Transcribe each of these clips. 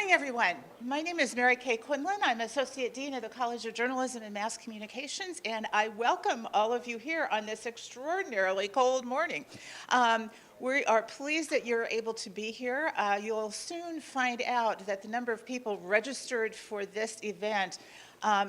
morning, everyone. My name is Mary Kay Quinlan. I'm Associate Dean of the College of Journalism and Mass Communications, and I welcome all of you here on this extraordinarily cold morning. We are pleased that you're able to be here. You'll soon find out that the number of people registered for this event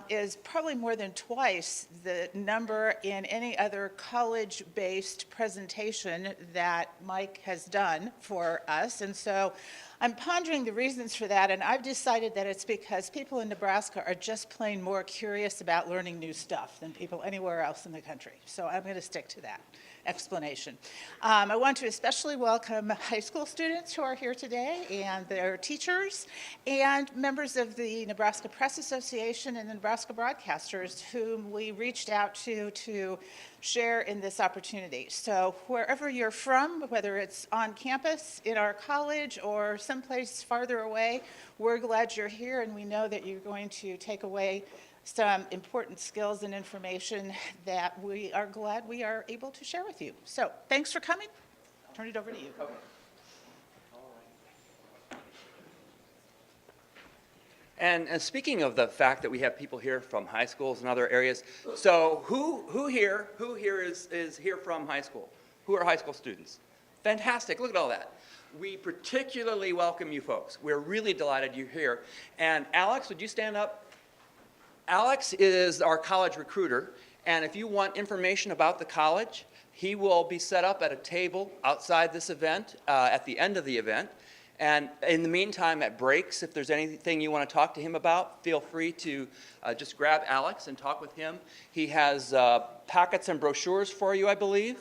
is probably more than twice the number in any other college-based presentation that Mike has done for us. And so I'm pondering the reasons for that, and I've decided that it's because people in Nebraska are just plain more curious about learning new stuff than people anywhere else in the country. So I'm going to stick to that explanation. I want to especially welcome high school students who are here today and their teachers and members of the Nebraska Press Association and the Nebraska Broadcasters whom we reached out to share in this opportunity. So wherever you're from, whether it's on campus, in our college, or someplace farther away, we're glad you're here, and we know that you're going to take away some important skills and information that we are glad we are able to share with you. So thanks for coming. I'll turn it over to you. Okay. And speaking of the fact that we have people here from high schools and other areas, so who here is here from high school? Who are high school students? Fantastic, look at all that. We particularly welcome you folks. We're really delighted you're here. And Alex, would you stand up? Alex is our college recruiter, and if you want information about the college, he will be set up at a table outside this event at the end of the event. And in the meantime, at breaks, if there's anything you want to talk to him about, feel free to just grab Alex and talk with him. He has packets and brochures for you, I believe,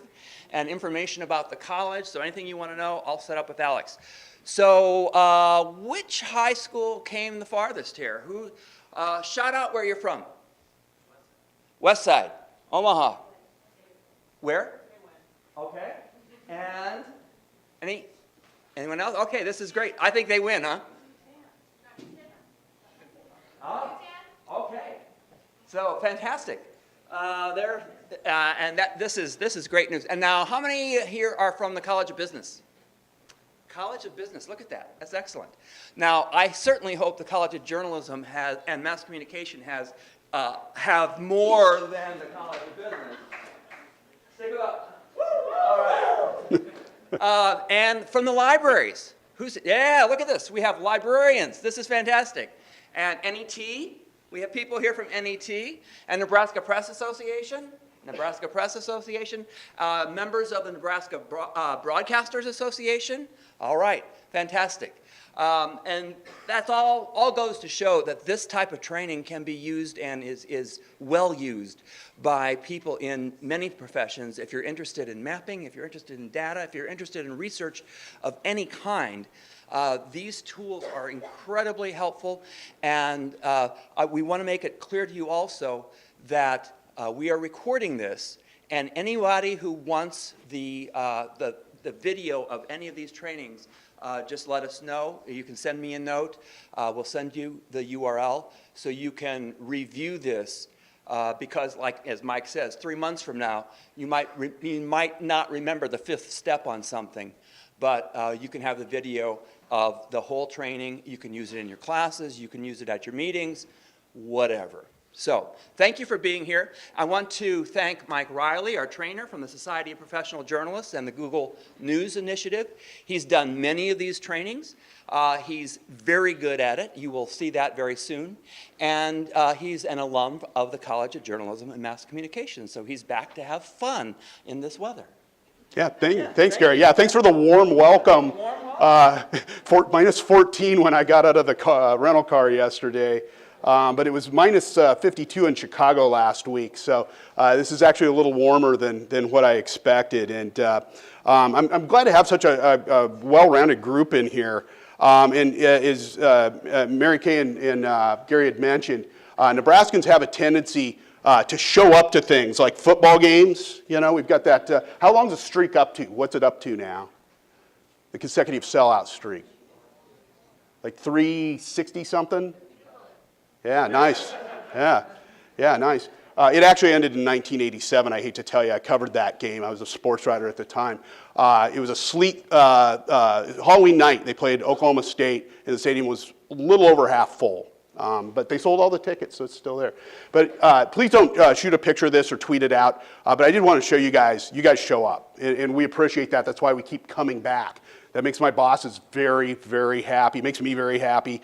and information about the college. So anything you want to know, I'll set up with Alex. So which high school came the farthest here? Who? Shout out where you're from. West Side, Omaha. Where? Okay. And anyone else? Okay, this is great. I think they win, huh? Oh, okay. So fantastic. This is great news. And now, how many here are from the College of Business? College of Business, look at that. That's excellent. Now, I certainly hope the College of Journalism and Mass Communication have more than the College of Business. Stick it up. All right. And from the libraries. Yeah, look at this. We have librarians. This is fantastic. And NET, we have people here from NET and Nebraska Press Association. Members of the Nebraska Broadcasters Association. All right, fantastic. And that's all goes to show that this type of training can be used and is well used by people in many professions. If you're interested in mapping, if you're interested in data, if you're interested in research of any kind, these tools are incredibly helpful. And we want to make it clear to you also that we are recording this, and anybody who wants the video of any of these trainings, just let us know. You can send me a note. We'll send you the URL so you can review this because, like as Mike says, 3 months from now, you might not remember the fifth step on something, but you can have the video of the whole training. You can use it in your classes. You can use it at your meetings, whatever. So, thank you for being here. I want to thank Mike Riley, our trainer from the Society of Professional Journalists and the Google News Initiative. He's done many of these trainings. He's very good at it. You will see that very soon. And he's an alum of the College of Journalism and Mass Communications, so he's back to have fun in this weather. Yeah, thanks, Gary. Yeah, thanks for the warm welcome. Minus 14 when I got out of the rental car yesterday. But it was minus 52 in Chicago last week, so this is actually a little warmer than what I expected. And I'm glad to have such a well-rounded group in here. As Mary Kay and Gary had mentioned, Nebraskans have a tendency to show up to things like football games. You know, we've got that. How long's the streak up to? What's it up to now? The consecutive sellout streak. Like 360 something? Yeah, nice. Yeah, nice. It actually ended in 1987. I hate to tell you, I covered that game. I was a sports writer at the time. It was a sleet Halloween night. They played Oklahoma State, and the stadium was a little over half full. But they sold all the tickets, so it's still there. But please don't shoot a picture of this or tweet it out. But I did want to show you guys show up, and we appreciate that. That's why we keep coming back. That makes my bosses very, very happy. It makes me very happy.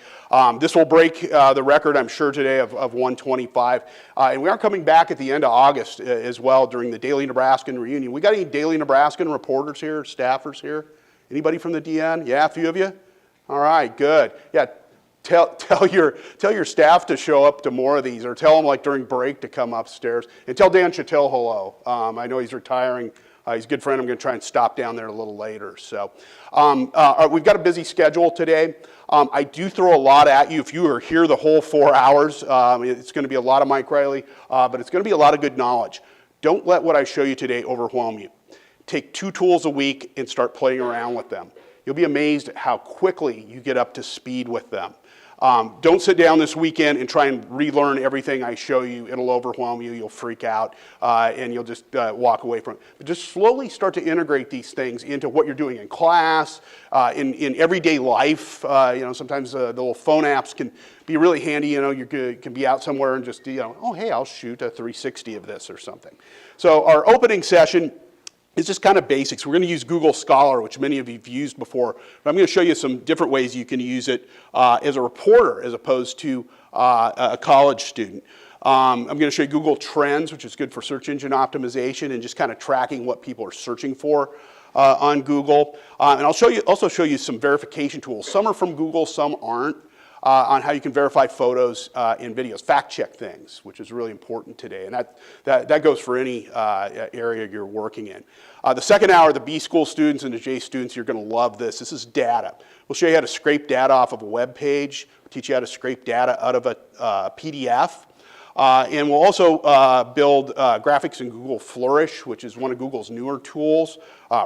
This will break the record, I'm sure, today of 125. And we are coming back at the end of August as well during the Daily Nebraskan reunion. We got any Daily Nebraskan reporters here, staffers here? Anybody from the DN? Yeah, a few of you? All right, good. Yeah. Tell your staff to show up to more of these, or tell them like during break to come upstairs. And tell Dan Chattil hello. I know he's retiring. He's a good friend. I'm going to try and stop down there a little later. So we've got a busy schedule today. I do throw a lot at you. If you are here the whole 4 hours, it's going to be a lot of Mike Riley, but it's going to be a lot of good knowledge. Don't let what I show you today overwhelm you. Take 2 tools a week and start playing around with them. You'll be amazed at how quickly you get up to speed with them. Don't sit down this weekend and try and relearn everything I show you. It'll overwhelm you, you'll freak out, and you'll just walk away from it. But just slowly start to integrate these things into what you're doing in class, in everyday life. Sometimes the little phone apps can be really handy. You can be out somewhere and just, oh, hey, I'll shoot a 360 of this or something. So our opening session is just kind of basics. We're going to use Google Scholar, which many of you have used before. But I'm going to show you some different ways you can use it as a reporter as opposed to a college student. I'm going to show you Google Trends, which is good for search engine optimization and just kind of tracking what people are searching for on Google. And I'll also show you some verification tools. Some are from Google, some aren't. On how you can verify photos and videos, fact check things, which is really important today. And that goes for any area you're working in. The second hour, the B school students and the J students, you're going to love this. This is data. We'll show you how to scrape data off of a web page. We'll teach you how to scrape data out of a PDF. And we'll also build graphics in Google Flourish, which is one of Google's newer tools.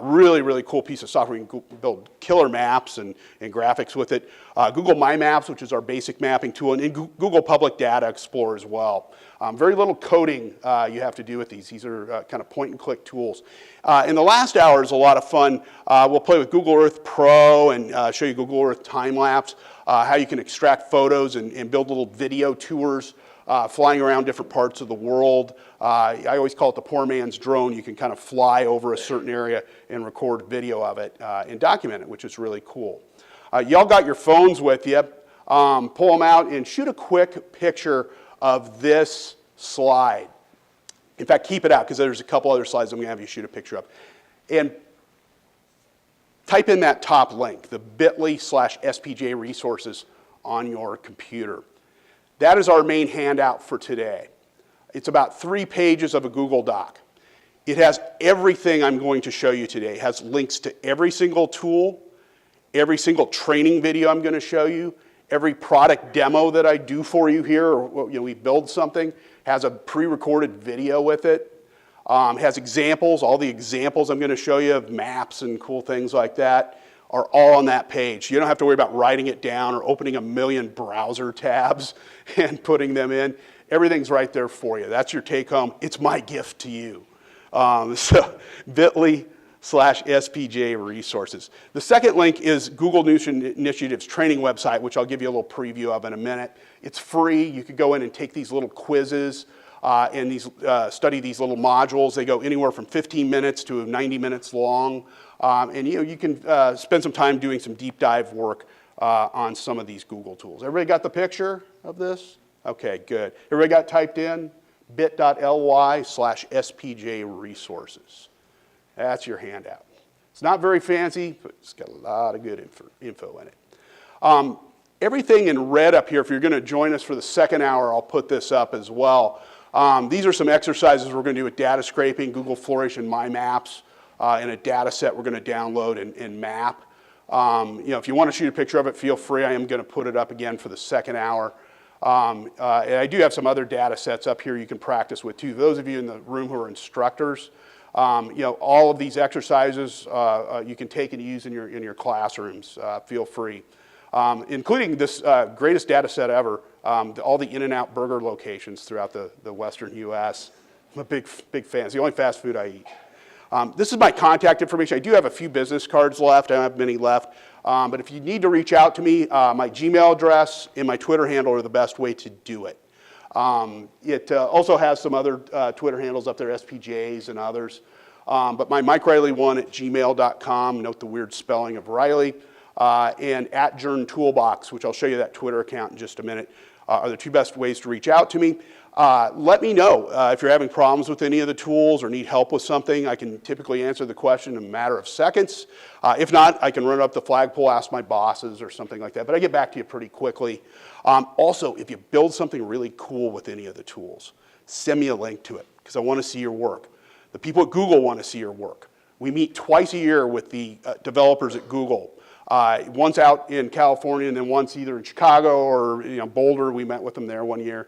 Really, really cool piece of software. You can build killer maps and graphics with it. Google My Maps, which is our basic mapping tool, and Google Public Data Explorer as well. Very little coding you have to do with these. These are kind of point-and-click tools. In the last hour is a lot of fun. We'll play with Google Earth Pro and show you Google Earth time-lapse, how you can extract photos and build little video tours. Flying around different parts of the world. I always call it the poor man's drone. You can kind of fly over a certain area and record video of it and document it, which is really cool. Y'all got your phones with you. Pull them out and shoot a quick picture of this slide. In fact, keep it out because there's a couple other slides I'm going to have you shoot a picture of. And type in that top link, the bit.ly/SPJ resources on your computer. That is our main handout for today. It's about 3 pages of a Google Doc. It has everything I'm going to show you today. It has links to every single tool, every single training video I'm going to show you, every product demo that I do for you here, or we build something, has a pre-recorded video with it. Has examples, all the examples I'm going to show you of maps and cool things like that are all on that page. You don't have to worry about writing it down or opening a million browser tabs and putting them in. Everything's right there for you. That's your take home. It's my gift to you. So bit.ly/SPJ resources. The second link is Google News Initiative's training website, which I'll give you a little preview of in a minute. It's free. You could go in and take these little quizzes and study these little modules. They go anywhere from 15 minutes to 90 minutes long. And you can spend some time doing some deep dive work on some of these Google tools. Everybody got the picture of this? Okay, good. Everybody got typed in? bit.ly/SPJ resources. That's your handout. It's not very fancy, but it's got a lot of good info in it. Everything in red up here, if you're going to join us for the second hour, I'll put this up as well. These are some exercises we're going to do with data scraping, Google Flourish, and My Maps. In a data set we're going to download and map. If you want to shoot a picture of it, feel free. I am going to put it up again for the second hour. And I do have some other data sets up here you can practice with too. Those of you in the room who are instructors, all of these exercises you can take and use in your classrooms. Feel free. including this greatest data set ever, all the In-N-Out burger locations throughout the Western U.S. I'm a big fan. It's the only fast food I eat. This is my contact information. I do have a few business cards left. I don't have many left. But if you need to reach out to me, my Gmail address and my Twitter handle are the best way to do it. It also has some other Twitter handles up there, SPJs and others. But my MikeRiley1@gmail.com, note the weird spelling of Riley, and @JernToolbox, which I'll show you that Twitter account in just a minute, are the two best ways to reach out to me. Let me know if you're having problems with any of the tools or need help with something. I can typically answer the question in a matter of seconds. If not, I can run up the flagpole, ask my bosses or something like that, but I get back to you pretty quickly. Also, if you build something really cool with any of the tools, send me a link to it, because I want to see your work. The people at Google want to see your work. We meet twice a year with the developers at Google. Once out in California, and then once either in Chicago or Boulder. We met with them there one year.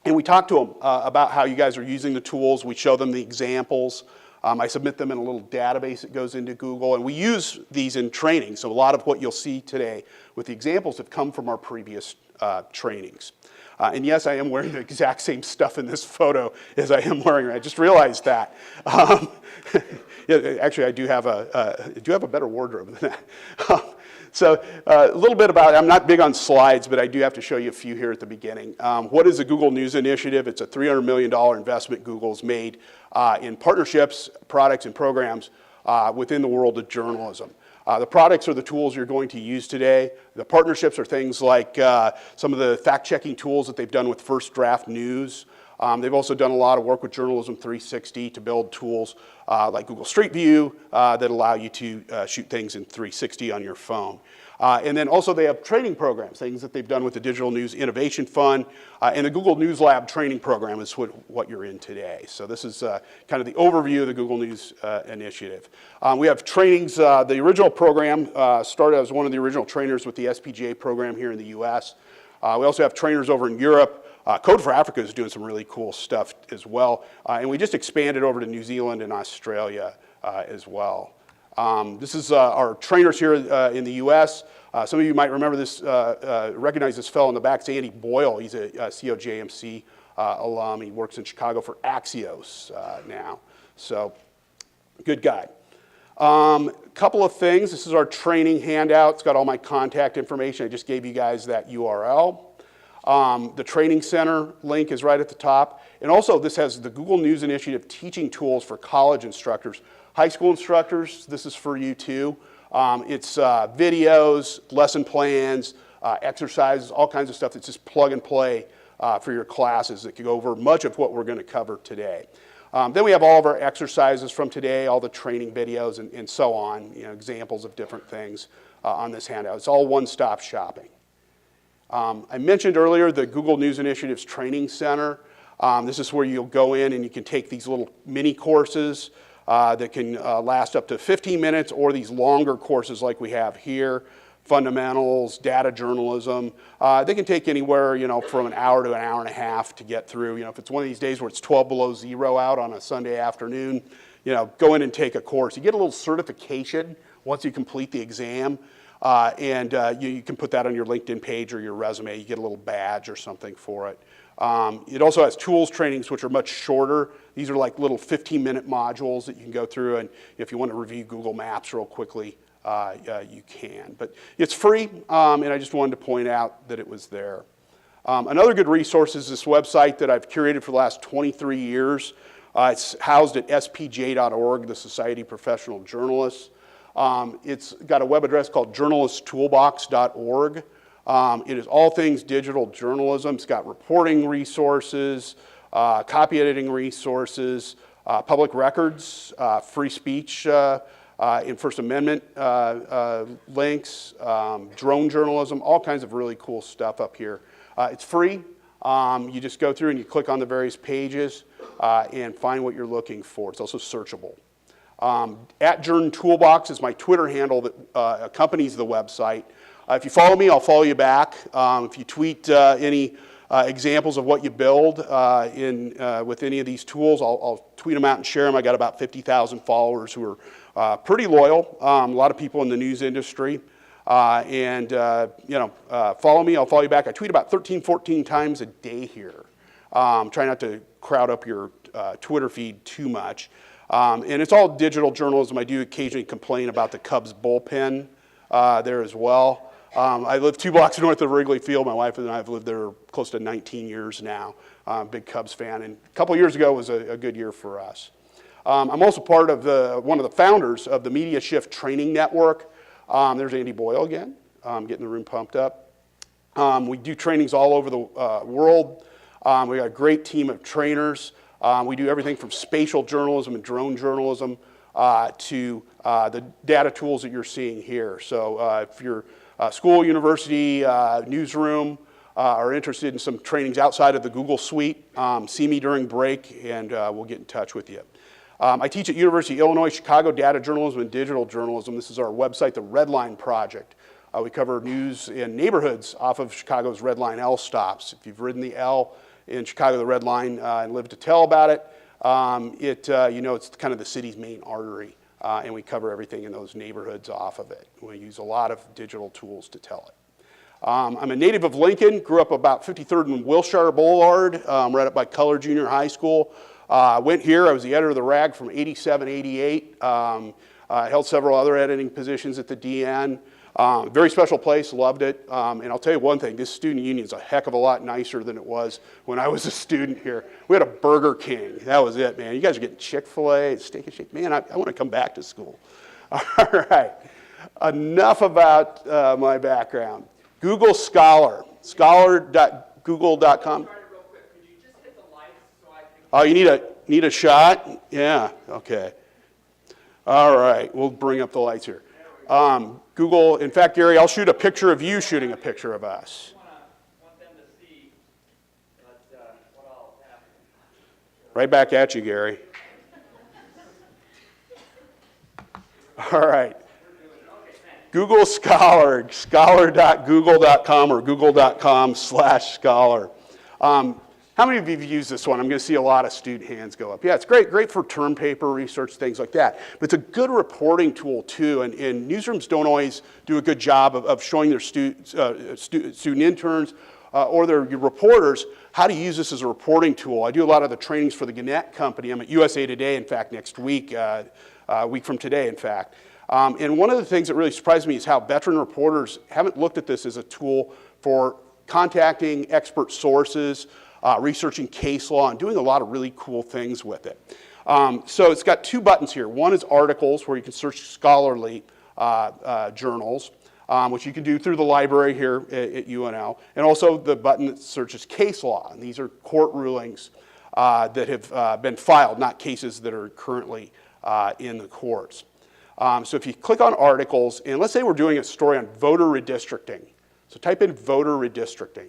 And we talk to them about how you guys are using the tools. We show them the examples. I submit them in a little database that goes into Google, and we use these in training. So a lot of what you'll see today with the examples have come from our previous trainings. And yes, I am wearing the exact same stuff in this photo as I am wearing. I just realized that. Yeah, actually, I do have a better wardrobe than that. So a little bit about it. I'm not big on slides, but I do have to show you a few here at the beginning. What is the Google News Initiative? It's a $300 million investment Google's made in partnerships, products, and programs within the world of journalism. The products are the tools you're going to use today. The partnerships are things like some of the fact-checking tools that they've done with First Draft News. They've also done a lot of work with Journalism 360 to build tools like Google Street View that allow you to shoot things in 360 on your phone. And then also they have training programs, things that they've done with the Digital News Innovation Fund, and the Google News Lab training program is what you're in today. So this is kind of the overview of the Google News Initiative. We have trainings. The original program started as one of the original trainers with the SPGA program here in the US. We also have trainers over in Europe. Code for Africa is doing some really cool stuff as well. And we just expanded over to New Zealand and Australia as well. This is our trainers here in the US. Some of you might remember this, recognize this fellow in the back. It's Andy Boyle. He's a CoJMC alum. He works in Chicago for Axios now. So, good guy. Couple of things. This is our training handout. It's got all my contact information. I just gave you guys that URL. The Training Center link is right at the top. And also, this has the Google News Initiative teaching tools for college instructors. High school instructors, this is for you too. It's videos, lesson plans, exercises, all kinds of stuff that's just plug and play for your classes that can go over much of what we're going to cover today. Then we have all of our exercises from today, all the training videos and so on, examples of different things on this handout. It's all one-stop shopping. I mentioned earlier the Google News Initiative's Training Center. This is where you'll go in and you can take these little mini courses that can last up to 15 minutes, or these longer courses like we have here, fundamentals, data journalism. They can take anywhere, from an hour to an hour and a half to get through. If it's one of these days where it's 12 below zero out on a Sunday afternoon, go in and take a course. You get a little certification once you complete the exam. And you can put that on your LinkedIn page or your resume. You get a little badge or something for it. It also has tools trainings, which are much shorter. These are like little 15-minute modules that you can go through, and if you want to review Google Maps real quickly, you can. But it's free, and I just wanted to point out that it was there. Another good resource is this website that I've curated for the last 23 years. It's housed at spj.org, the Society of Professional Journalists. It's got a web address called journalisttoolbox.org. It is all things digital journalism. It's got reporting resources, copy editing resources, public records, free speech and First Amendment links, drone journalism, all kinds of really cool stuff up here. It's free. You just go through and you click on the various pages and find what you're looking for. It's also searchable. @JernToolbox is my Twitter handle that accompanies the website. If you follow me, I'll follow you back. If you tweet any examples of what you build with any of these tools, I'll tweet them out and share them. I got about 50,000 followers who are pretty loyal, a lot of people in the news industry. Follow me, I'll follow you back. I tweet about 13, 14 times a day here. Try not to crowd up your Twitter feed too much. And it's all digital journalism. I do occasionally complain about the Cubs bullpen there as well. I live 2 blocks north of Wrigley Field. My wife and I have lived there close to 19 years now. Big Cubs fan. And a couple years ago was a good year for us. I'm also part of one of the founders of the Media Shift Training Network. There's Andy Boyle again, getting the room pumped up. We do trainings all over the world. We got a great team of trainers. We do everything from spatial journalism and drone journalism to the data tools that you're seeing here. So if you're school, university, newsroom, are interested in some trainings outside of the Google suite, see me during break and we'll get in touch with you. I teach at University of Illinois, Chicago, data journalism and digital journalism. This is our website, the Red Line Project. We cover news in neighborhoods off of Chicago's Red Line L stops. If you've ridden the L in Chicago, the Red Line, and lived to tell about it, it's kind of the city's main artery, and we cover everything in those neighborhoods off of it. We use a lot of digital tools to tell it. I'm a native of Lincoln, grew up about 53rd and Wilshire Boulevard, right up by Culler Junior High School. Went here, I was the editor of the RAG from 87, 88. Held several other editing positions at the DN. Very special place, loved it. And I'll tell you one thing, this student union is a heck of a lot nicer than it was when I was a student here. We had a Burger King, that was it, man. You guys are getting Chick-fil-A, Steak and Shake. Man, I want to come back to school. All right, enough about my background. Google Scholar, scholar.google.com. Oh, you need a shot? Yeah, okay. All right, we'll bring up the lights here. Google, in fact, Gary, I'll shoot a picture of you shooting a picture of us. Want them to see what all happened. Right back at you, Gary. All right. Google Scholar, scholar.google.com or google.com/scholar. How many of you have used this one? I'm going to see a lot of student hands go up. Yeah, it's great for term paper research, things like that. But it's a good reporting tool too, and newsrooms don't always do a good job of showing their student interns or their reporters how to use this as a reporting tool. I do a lot of the trainings for the Gannett Company. I'm at USA Today, in fact, next week, a week from today, in fact. And one of the things that really surprised me is how veteran reporters haven't looked at this as a tool for contacting expert sources, researching case law, and doing a lot of really cool things with it. So it's got 2 buttons here. One is articles, where you can search scholarly journals, which you can do through the library here at UNL, and also the button that searches case law. And these are court rulings that have been filed, not cases that are currently in the courts. So if you click on articles, and let's say we're doing a story on voter redistricting. So type in voter redistricting.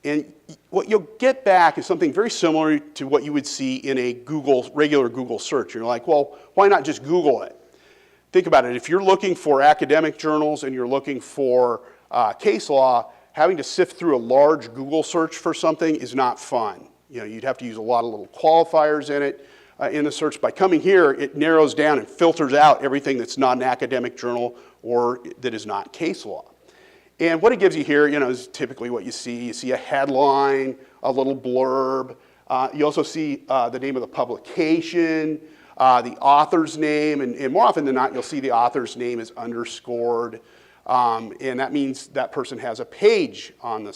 And what you'll get back is something very similar to what you would see in a regular Google search. You're like, well, why not just Google it? Think about it. If you're looking for academic journals and you're looking for case law, having to sift through a large Google search for something is not fun. You'd have to use a lot of little qualifiers in it. In the search. By coming here, it narrows down and filters out everything that's not an academic journal or that is not case law. And what it gives you here, is typically what you see. You see a headline, a little blurb. You also see the name of the publication, the author's name, and more often than not, you'll see the author's name is underscored. And that means that person has a page on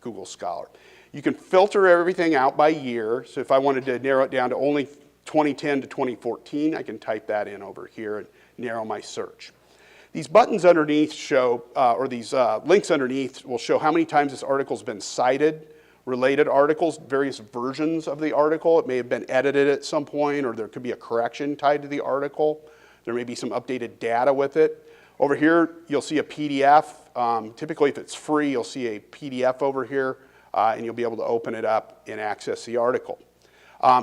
Google Scholar. You can filter everything out by year. So if I wanted to narrow it down to only 2010 to 2014, I can type that in over here and narrow my search. These buttons underneath show, or these links underneath will show how many times this article's been cited, related articles, various versions of the article. It may have been edited at some point, or there could be a correction tied to the article. There may be some updated data with it. Over here, you'll see a PDF. Typically, if it's free, you'll see a PDF over here, and you'll be able to open it up and access the article.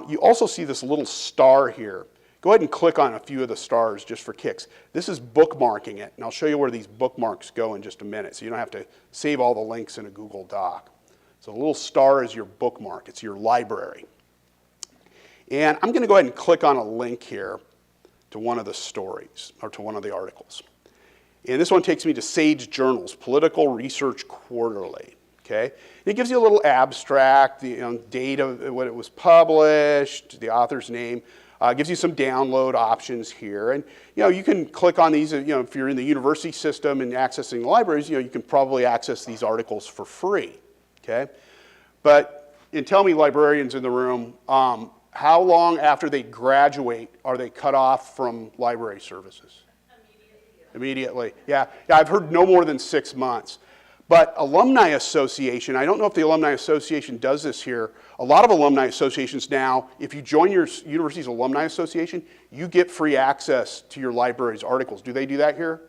You also see this little star here. Go ahead and click on a few of the stars just for kicks. This is bookmarking it, and I'll show you where these bookmarks go in just a minute, so you don't have to save all the links in a Google Doc. So the little star is your bookmark. It's your library. And I'm going to go ahead and click on a link here to one of the stories or to one of the articles. And this one takes me to Sage Journal's Political Research Quarterly. Okay? And it gives you a little abstract, the date of when it was published, the author's name. Gives you some download options here. And you can click on these, if you're in the university system and accessing the libraries, you can probably access these articles for free. Okay? But, and tell me, librarians in the room, how long after they graduate are they cut off from library services? Immediately. Yeah, I've heard no more than 6 months. But Alumni Association, I don't know if the Alumni Association does this here. A lot of alumni associations now, if you join your university's Alumni Association, you get free access to your library's articles. Do they do that here?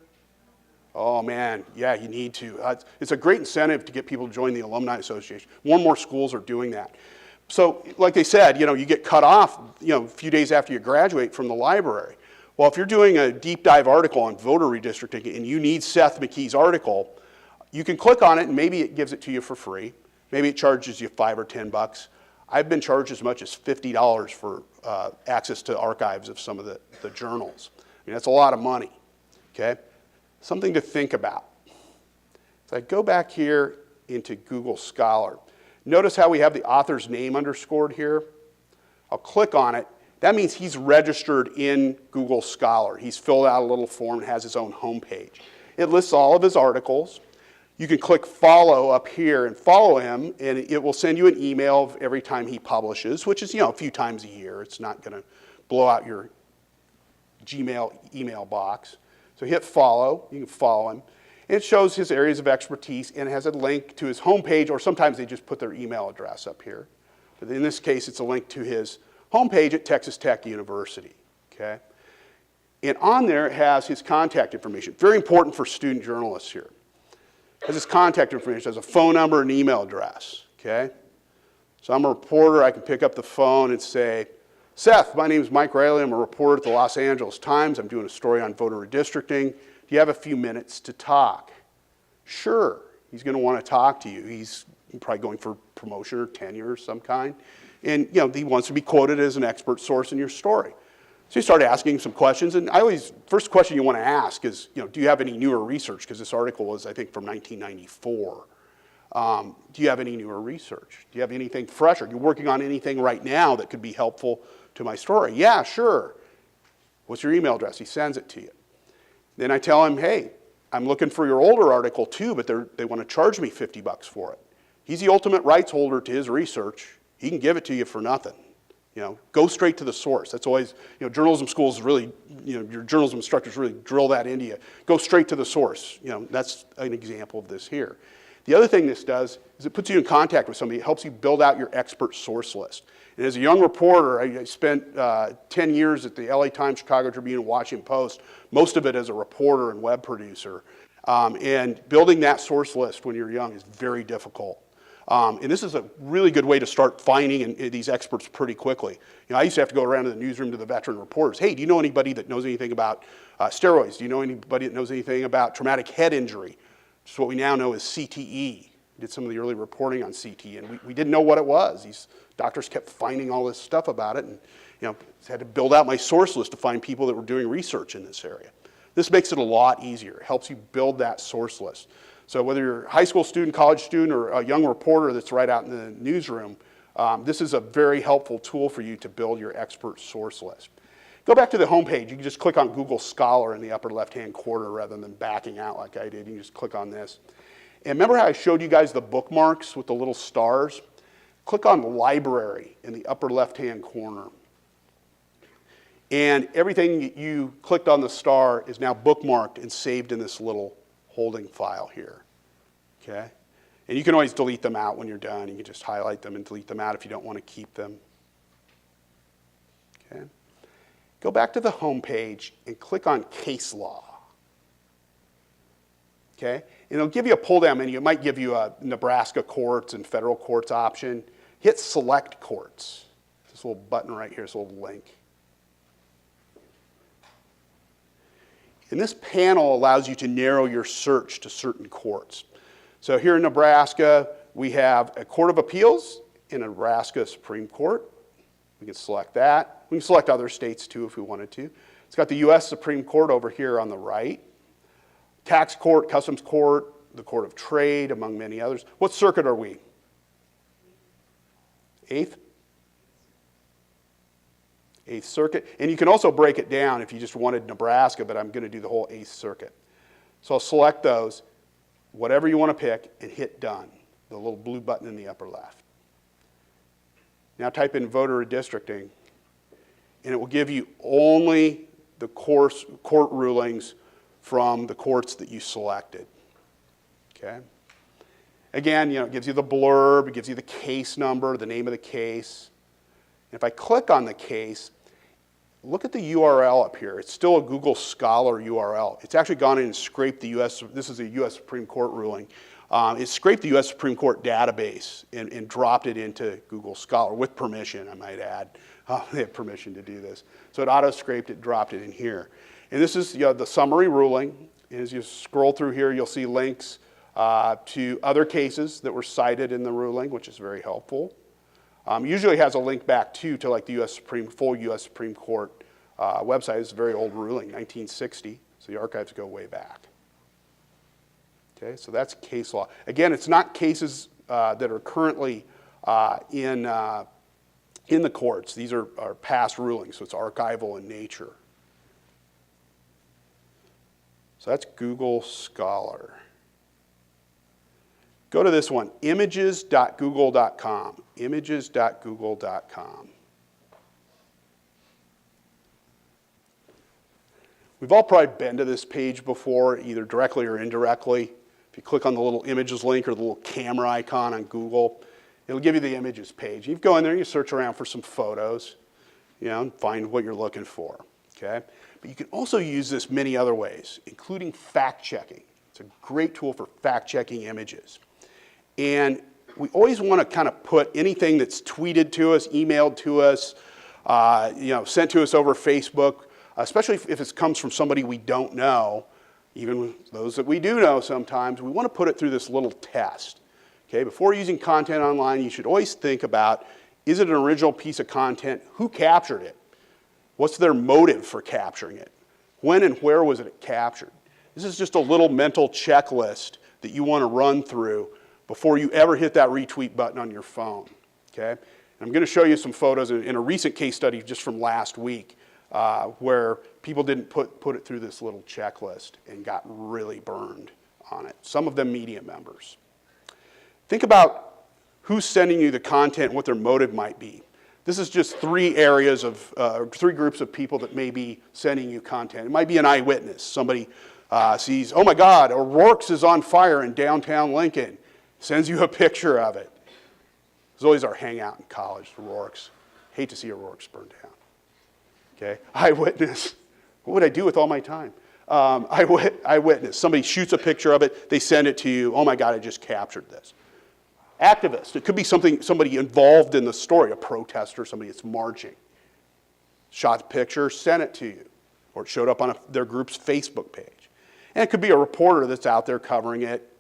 Oh man, yeah, you need to. It's a great incentive to get people to join the Alumni Association. More and more schools are doing that. So, like they said, you get cut off, a few days after you graduate from the library. Well, if you're doing a deep dive article on voter redistricting and you need Seth McKee's article, you can click on it and maybe it gives it to you for free. Maybe it charges you $5 or $10. I've been charged as much as $50 for access to archives of some of the journals. I mean, that's a lot of money, okay? Something to think about. So I go back here into Google Scholar. Notice how we have the author's name underscored here? I'll click on it. That means he's registered in Google Scholar. He's filled out a little form and has his own homepage. It lists all of his articles. You can click follow up here and follow him, and it will send you an email every time he publishes, which is, a few times a year. It's not going to blow out your Gmail email box. So hit follow. You can follow him. It shows his areas of expertise, and it has a link to his homepage, or sometimes they just put their email address up here. But in this case, it's a link to his homepage at Texas Tech University. Okay? And on there it has his contact information. Very important for student journalists here. It has his contact information. It has a phone number and email address. Okay? So I'm a reporter. I can pick up the phone and say, Seth, my name is Mike Riley. I'm a reporter at the Los Angeles Times. I'm doing a story on voter redistricting. Do you have a few minutes to talk? Sure. He's going to want to talk to you. He's probably going for promotion or tenure of some kind. And he wants to be quoted as an expert source in your story. So you start asking some questions, and first question you want to ask is, do you have any newer research? Because this article was, I think, from 1994. Do you have any newer research? Do you have anything fresher? You're working on anything right now that could be helpful to my story? Yeah, sure. What's your email address? He sends it to you. Then I tell him, hey, I'm looking for your older article too, but they want to charge me $50 for it. He's the ultimate rights holder to his research. He can give it to you for nothing. Go straight to the source. That's always, journalism schools really, your journalism instructors really drill that into you. Go straight to the source. That's an example of this here. The other thing this does is it puts you in contact with somebody. It helps you build out your expert source list. And as a young reporter, I spent 10 years at the LA Times, Chicago Tribune, and Washington Post, most of it as a reporter and web producer. And building that source list when you're young is very difficult. And this is a really good way to start finding these experts pretty quickly. I used to have to go around to the newsroom to the veteran reporters. Hey, do you know anybody that knows anything about steroids? Do you know anybody that knows anything about traumatic head injury? Which is what we now know as CTE. We did some of the early reporting on CTE, and we didn't know what it was. These doctors kept finding all this stuff about it, and had to build out my source list to find people that were doing research in this area. This makes it a lot easier. It helps you build that source list. So whether you're a high school student, college student, or a young reporter that's right out in the newsroom, this is a very helpful tool for you to build your expert source list. Go back to the homepage. You can just click on Google Scholar in the upper left-hand corner rather than backing out like I did. You can just click on this. And remember how I showed you guys the bookmarks with the little stars? Click on Library in the upper left-hand corner. And everything you clicked on the star is now bookmarked and saved in this little holding file here, okay? And you can always delete them out when you're done. You can just highlight them and delete them out if you don't want to keep them, okay? Go back to the home page and click on Case Law, okay? And it'll give you a pull-down menu. It might give you a Nebraska courts and federal courts option. Hit Select Courts. This little button right here, this little link. And this panel allows you to narrow your search to certain courts. So here in Nebraska, we have a Court of Appeals and a Nebraska Supreme Court. We can select that. We can select other states too if we wanted to. It's got the U.S. Supreme Court over here on the right, tax court, customs court, the Court of Trade, among many others. What circuit are we? 8th? 8th Circuit. And you can also break it down if you just wanted Nebraska, but I'm going to do the whole 8th Circuit. So I'll select those, whatever you want to pick, and hit done, the little blue button in the upper left. Now type in voter redistricting, and it will give you only the court rulings from the courts that you selected. Okay? Again, it gives you the blurb, it gives you the case number, the name of the case. And if I click on the case, look at the URL up here. It's still a Google Scholar URL. It's actually gone in and scraped the U.S., this is a U.S. Supreme Court ruling. It scraped the U.S. Supreme Court database and dropped it into Google Scholar, with permission, I might add. They have permission to do this. So it auto-scraped it, dropped it in here. And this is the summary ruling. As you scroll through here, you'll see links to other cases that were cited in the ruling, which is very helpful. Usually has a link back to like the full U.S. Supreme Court website. It's a very old ruling, 1960, so the archives go way back. Okay, so that's case law. Again, it's not cases that are currently in the courts. These are past rulings, so it's archival in nature. So that's Google Scholar. Go to this one, images.google.com, images.google.com. We've all probably been to this page before, either directly or indirectly. If you click on the little images link or the little camera icon on Google, it'll give you the images page. You go in there, you search around for some photos, and find what you're looking for, okay? But you can also use this many other ways, including fact-checking. It's a great tool for fact-checking images. And we always want to kind of put anything that's tweeted to us, emailed to us, sent to us over Facebook, especially if it comes from somebody we don't know, even those that we do know sometimes, we want to put it through this little test. Okay, before using content online, you should always think about, is it an original piece of content? Who captured it? What's their motive for capturing it? When and where was it captured? This is just a little mental checklist that you want to run through before you ever hit that retweet button on your phone, okay? And I'm going to show you some photos in a recent case study just from last week where people didn't put it through this little checklist and got really burned on it. Some of them media members. Think about who's sending you the content and what their motive might be. This is just three areas of, three groups of people that may be sending you content. It might be an eyewitness. Somebody sees, oh my God, O'Rourke's is on fire in downtown Lincoln. Sends you a picture of it. It was always our hangout in college, O'Rourke's. Hate to see O'Rourke's burned down. Okay, eyewitness. What would I do with all my time? Eyewitness. Somebody shoots a picture of it. They send it to you. Oh my God, I just captured this. Activist. It could be somebody involved in the story, a protester, somebody that's marching. Shot the picture, sent it to you. Or it showed up on their group's Facebook page. And it could be a reporter that's out there covering it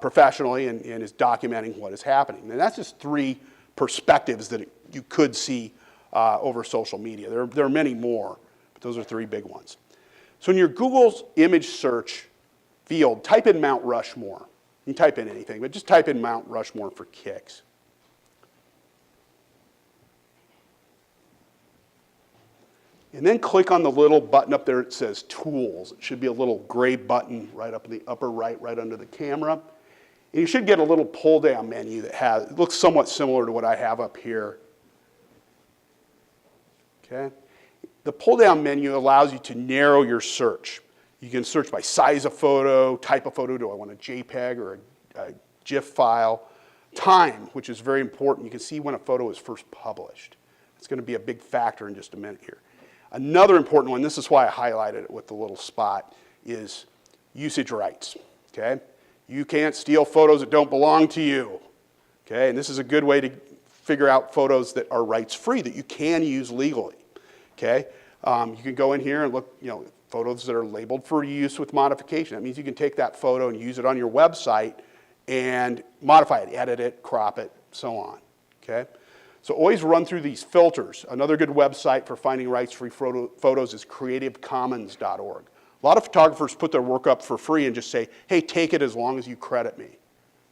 professionally and is documenting what is happening. And that's just three perspectives that you could see over social media. There are many more, but those are three big ones. So in your Google's image search field, type in Mount Rushmore. You can type in anything, but just type in Mount Rushmore for kicks. And then click on the little button up there that says Tools. It should be a little gray button right up in the upper right under the camera. And you should get a little pull-down menu that it looks somewhat similar to what I have up here. Okay? The pull-down menu allows you to narrow your search. You can search by size of photo, type of photo, do I want a JPEG or a GIF file. Time, which is very important. You can see when a photo is first published. It's going to be a big factor in just a minute here. Another important one, this is why I highlighted it with the little spot, is usage rights. Okay? You can't steal photos that don't belong to you. Okay? And this is a good way to figure out photos that are rights-free, that you can use legally. Okay? You can go in here and look, photos that are labeled for use with modification. That means you can take that photo and use it on your website and modify it, edit it, crop it, so on. Okay? So always run through these filters. Another good website for finding rights-free photos is creativecommons.org. A lot of photographers put their work up for free and just say, hey, take it as long as you credit me,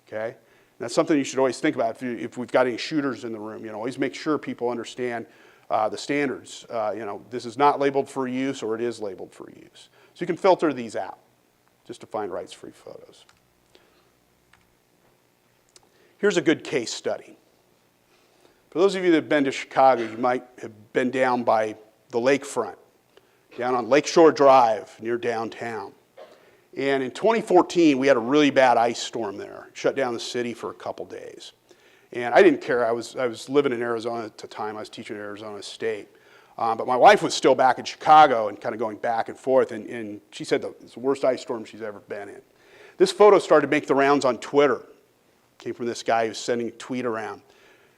okay? And that's something you should always think about if we've got any shooters in the room. Always make sure people understand the standards. This is not labeled for use or it is labeled for use. So you can filter these out just to find rights-free photos. Here's a good case study. For those of you that have been to Chicago, you might have been down by the lakefront, down on Lakeshore Drive near downtown. And in 2014, we had a really bad ice storm there. It shut down the city for a couple days. And I didn't care. I was living in Arizona at the time. I was teaching at Arizona State. But my wife was still back in Chicago and kind of going back and forth. And she said it's the worst ice storm she's ever been in. This photo started to make the rounds on Twitter. Came from this guy who's sending a tweet around.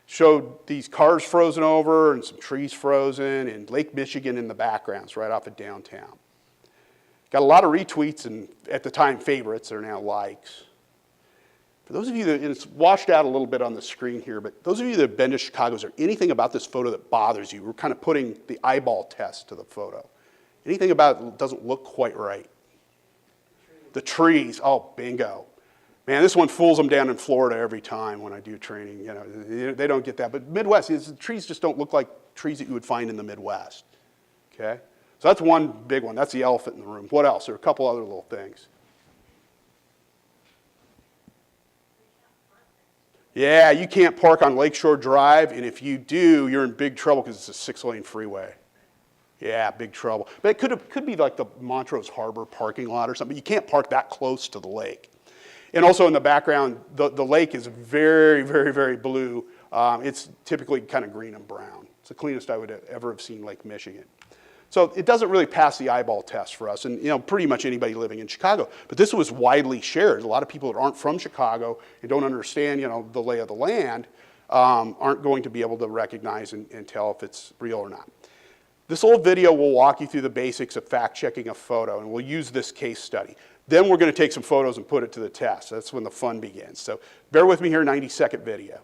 Showed these cars frozen over and some trees frozen and Lake Michigan in the background. It's right off of downtown. Got a lot of retweets and, at the time, favorites that are now likes. For those of you that, and it's washed out a little bit on the screen here, but those of you that have been to Chicago, is there anything about this photo that bothers you? We're kind of putting the eyeball test to the photo. Anything about it that doesn't look quite right? The trees, oh, bingo. Man, this one fools them down in Florida every time when I do training. They don't get that. But Midwest, the trees just don't look like trees that you would find in the Midwest. Okay? So that's one big one. That's the elephant in the room. What else? There are a couple other little things. Yeah, you can't park on Lakeshore Drive, and if you do, you're in big trouble because it's a 6-lane freeway. Yeah, big trouble. But it could be like the Montrose Harbor parking lot or something. You can't park that close to the lake. And also in the background, the lake is very, very, very blue. It's typically kind of green and brown. It's the cleanest I would ever have seen Lake Michigan. So it doesn't really pass the eyeball test for us, and pretty much anybody living in Chicago. But this was widely shared. A lot of people that aren't from Chicago and don't understand, the lay of the land, aren't going to be able to recognize and tell if it's real or not. This little video will walk you through the basics of fact-checking a photo, and we'll use this case study. Then we're going to take some photos and put it to the test. That's when the fun begins. So bear with me here, 90-second video.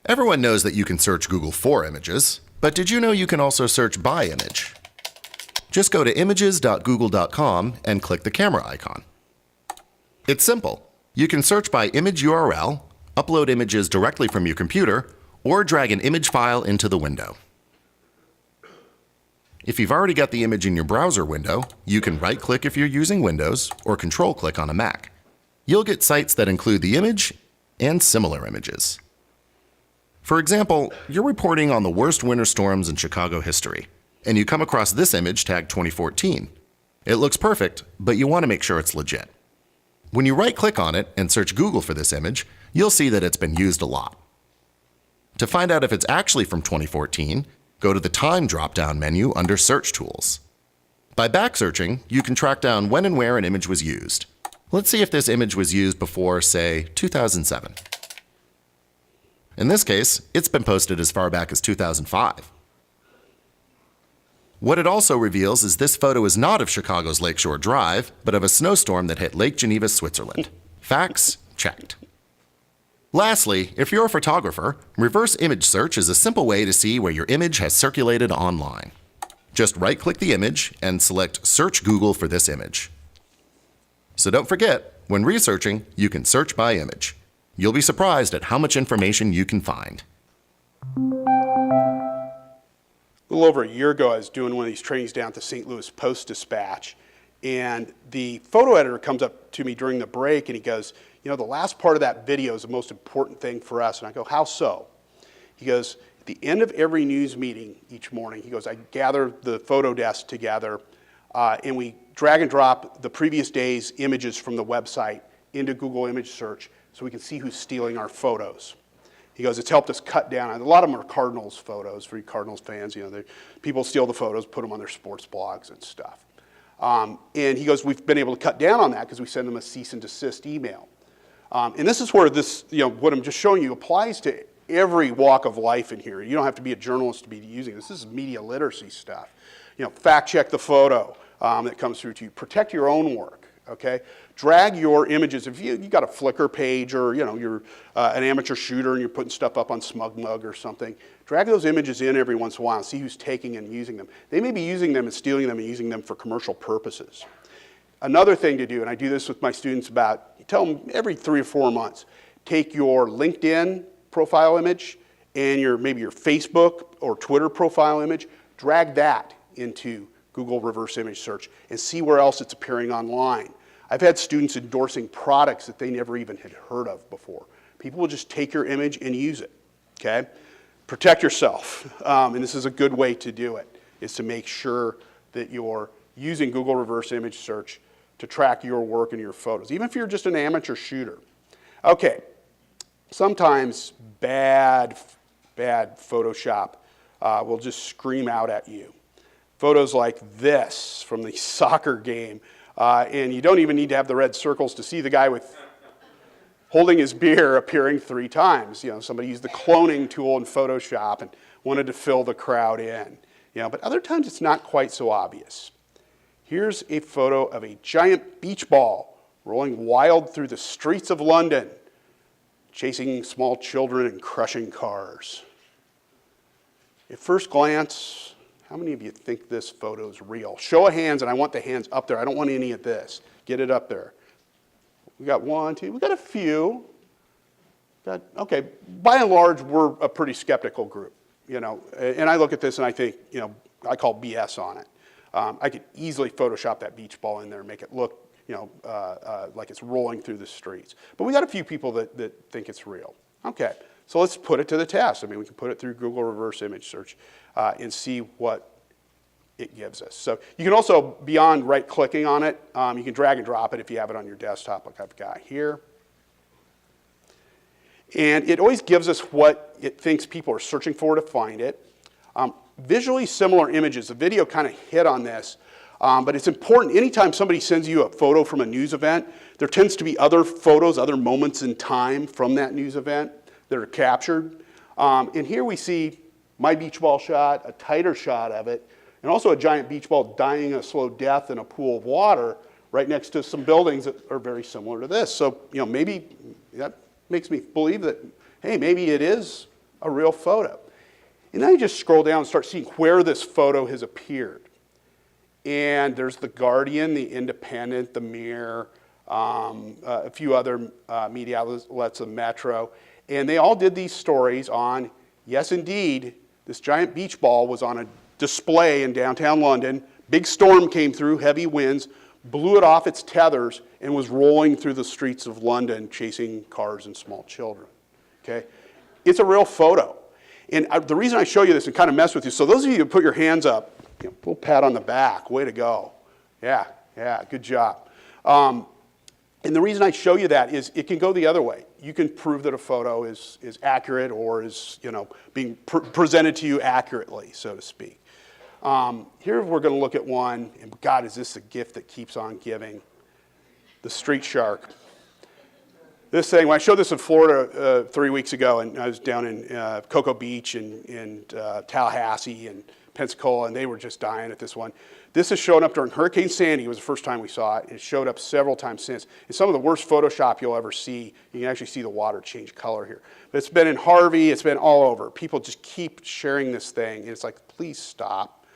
Everyone knows that you can search Google for images, but did you know you can also search by image? Just go to images.google.com and click the camera icon. It's simple. You can search by image URL, upload images directly from your computer, or drag an image file into the window. If you've already got the image in your browser window, you can right-click if you're using Windows or Control-click on a Mac. You'll get sites that include the image and similar images. For example, you're reporting on the worst winter storms in Chicago history, and you come across this image tagged 2014. It looks perfect, but you want to make sure it's legit. When you right-click on it and search Google for this image, you'll see that it's been used a lot. To find out if it's actually from 2014, go to the Time drop-down menu under Search Tools. By back-searching, you can track down when and where an image was used. Let's see if this image was used before, say, 2007. In this case, it's been posted as far back as 2005. What it also reveals is this photo is not of Chicago's Lakeshore Drive, but of a snowstorm that hit Lake Geneva, Switzerland. Facts checked. Lastly, if you're a photographer, reverse image search is a simple way to see where your image has circulated online. Just right-click the image and select Search Google for this image. So don't forget, when researching, you can search by image. You'll be surprised at how much information you can find. A little over a year ago, I was doing one of these trainings down at the St. Louis Post-Dispatch, and the photo editor comes up to me during the break and he goes, the last part of that video is the most important thing for us. And I go, how so? He goes, at the end of every news meeting each morning, he goes, I gather the photo desk together and we drag and drop the previous day's images from the website into Google Image Search so we can see who's stealing our photos. He goes, it's helped us cut down. A lot of them are Cardinals photos for you Cardinals fans. People steal the photos, put them on their sports blogs and stuff. And he goes, we've been able to cut down on that because we send them a cease and desist email. And this is where this, what I'm just showing you applies to every walk of life in here. You don't have to be a journalist to be using this. This is media literacy stuff. Fact check the photo that comes through to you. Protect your own work. okay? Drag your images. If you got a Flickr page or, you're an amateur shooter and you're putting stuff up on SmugMug or something, drag those images in every once in a while and see who's taking and using them. They may be using them and stealing them and using them for commercial purposes. Another thing to do, and I do this with my students tell them every 3 or 4 months, take your LinkedIn profile image and maybe your Facebook or Twitter profile image, drag that into Google reverse image search and see where else it's appearing online. I've had students endorsing products that they never even had heard of before. People will just take your image and use it, okay? Protect yourself, and this is a good way to do it, is to make sure that you're using Google reverse image search to track your work and your photos, even if you're just an amateur shooter. Okay, sometimes bad Photoshop will just scream out at you. Photos like this from the soccer game, and you don't even need to have the red circles to see the guy holding his beer appearing 3 times. Somebody used the cloning tool in Photoshop and wanted to fill the crowd in. But other times it's not quite so obvious. Here's a photo of a giant beach ball rolling wild through the streets of London, chasing small children and crushing cars. At first glance, how many of you think this photo is real? Show of hands, and I want the hands up there. I don't want any of this. Get it up there. We got 1, 2, we got a few. Okay, by and large, we're a pretty skeptical group, and I look at this and I think, I call BS on it. I could easily Photoshop that beach ball in there and make it look, like it's rolling through the streets. But we got a few people that think it's real. Okay, so let's put it to the test. We can put it through Google reverse image search and see what it gives us. So you can also, beyond right-clicking on it, you can drag and drop it if you have it on your desktop, like I've got here. And it always gives us what it thinks people are searching for to find it. Visually similar images. The video kind of hit on this, but it's important. Anytime somebody sends you a photo from a news event, there tends to be other photos, other moments in time from that news event that are captured. And here we see my beach ball shot, a tighter shot of it, and also a giant beach ball dying a slow death in a pool of water right next to some buildings that are very similar to this. So, maybe that makes me believe that, hey, maybe it is a real photo. And then you just scroll down and start seeing where this photo has appeared. And there's The Guardian, The Independent, The Mirror, a few other media outlets of Metro. And they all did these stories on, yes, indeed, this giant beach ball was on a display in downtown London. Big storm came through, heavy winds, blew it off its tethers, and was rolling through the streets of London, chasing cars and small children. Okay? It's a real photo. And the reason I show you this and kind of mess with you, so those of you who put your hands up, little pat on the back, way to go. Yeah, good job. And the reason I show you that is it can go the other way. You can prove that a photo is accurate or is being presented to you accurately, so to speak. Here we're going to look at one, and God, is this a gift that keeps on giving? The street shark. This thing, when I showed this in Florida 3 weeks ago, and I was down in Cocoa Beach and Tallahassee and Pensacola, and they were just dying at this one. This has shown up during Hurricane Sandy. It was the first time we saw it. It showed up several times since. It's some of the worst Photoshop you'll ever see. You can actually see the water change color here. But it's been in Harvey. It's been all over. People just keep sharing this thing, and it's like, please stop.